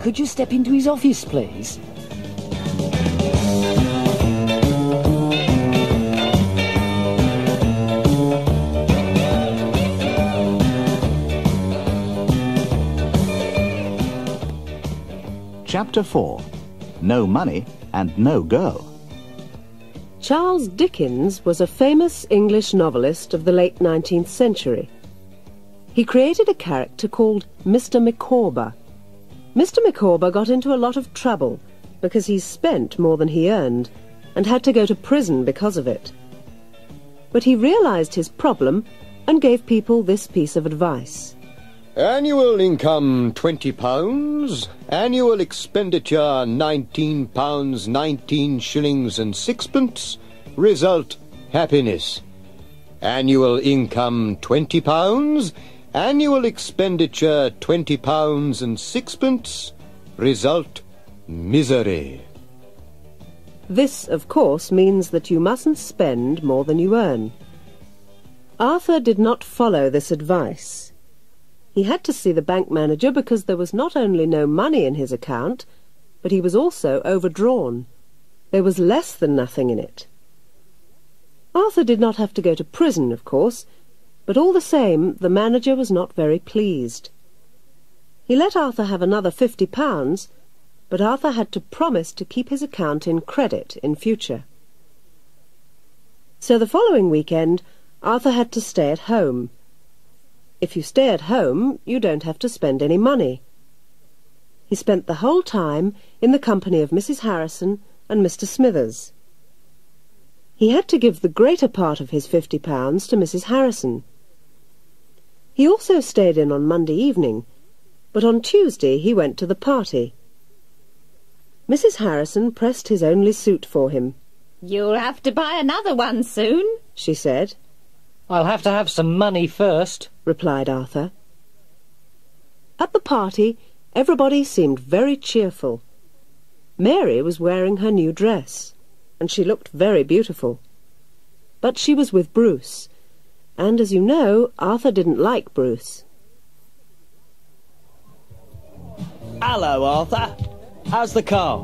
Could you step into his office, please? Chapter 4. No Money and No Girl. Charles Dickens was a famous English novelist of the late 19th century. He created a character called Mr. Micawber. Mr. Micawber got into a lot of trouble because he spent more than he earned and had to go to prison because of it. But he realized his problem and gave people this piece of advice. Annual income £20, annual expenditure £19, 19 shillings and sixpence, result happiness. Annual income £20, annual expenditure £20 and sixpence, result misery. This, of course, means that you mustn't spend more than you earn. Arthur did not follow this advice. He had to see the bank manager because there was not only no money in his account, but he was also overdrawn. There was less than nothing in it. Arthur did not have to go to prison, of course, but all the same the manager was not very pleased. He let Arthur have another £50, but Arthur had to promise to keep his account in credit in future. So the following weekend, Arthur had to stay at home. If you stay at home, you don't have to spend any money. He spent the whole time in the company of Mrs. Harrison and Mr. Smithers. He had to give the greater part of his £50 to Mrs. Harrison. He also stayed in on Monday evening, but on Tuesday he went to the party. Mrs. Harrison pressed his only suit for him. "You'll have to buy another one soon," she said. "I'll have to have some money first," replied Arthur. At the party, everybody seemed very cheerful. Mary was wearing her new dress, and she looked very beautiful. But she was with Bruce, and as you know, Arthur didn't like Bruce. Hello, Arthur. How's the car?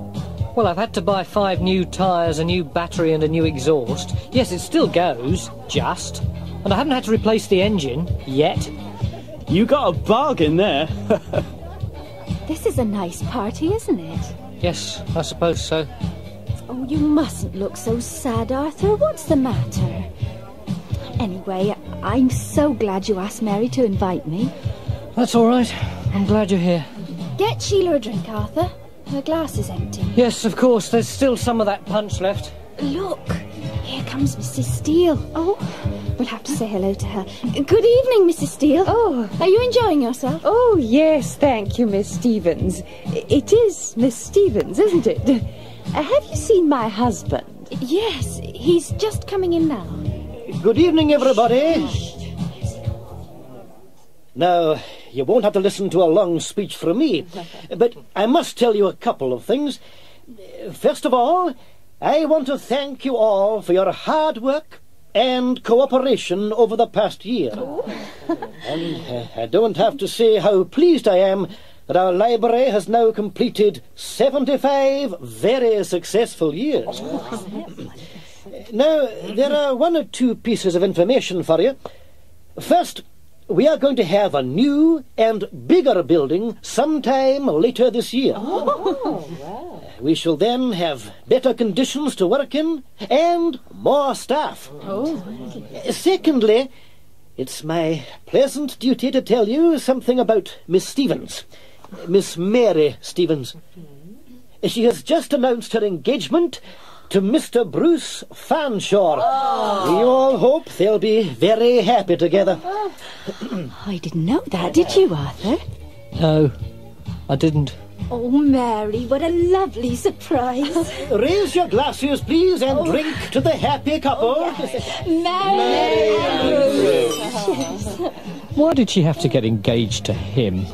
Well, I've had to buy 5 new tyres, a new battery and a new exhaust. Yes, it still goes, just. And I haven't had to replace the engine, yet. You got a bargain there. This is a nice party, isn't it? Yes, I suppose so. Oh, you mustn't look so sad, Arthur. What's the matter? Anyway, I'm so glad you asked Mary to invite me. That's all right. I'm glad you're here. Get Sheila a drink, Arthur. Her glass is empty. Yes, of course. There's still some of that punch left. Look, here comes Mrs. Steele. Oh, we'll have to say hello to her. Good evening, Mrs. Steele. Oh. Are you enjoying yourself? Oh, yes, thank you, Miss Stevens. It is Miss Stevens, isn't it? Have you seen my husband? Yes, he's just coming in now. Good evening, everybody. Now, you won't have to listen to a long speech from me, but I must tell you a couple of things. First of all, I want to thank you all for your hard work and cooperation over the past year. And I don't have to say how pleased I am that our library has now completed 75 very successful years. Now, there are 1 or 2 pieces of information for you. First, we are going to have a new and bigger building sometime later this year. Oh, wow. We shall then have better conditions to work in and more staff. Oh. Secondly, it's my pleasant duty to tell you something about Miss Stevens, Miss Mary Stevens. She has just announced her engagement to Mr. Bruce Fanshawe. Oh. We all hope they'll be very happy together. I didn't know that, did you, Arthur? No, I didn't. Oh, Mary, what a lovely surprise. Raise your glasses, please, and drink to the happy couple. Mary! Why did she have to get engaged to him?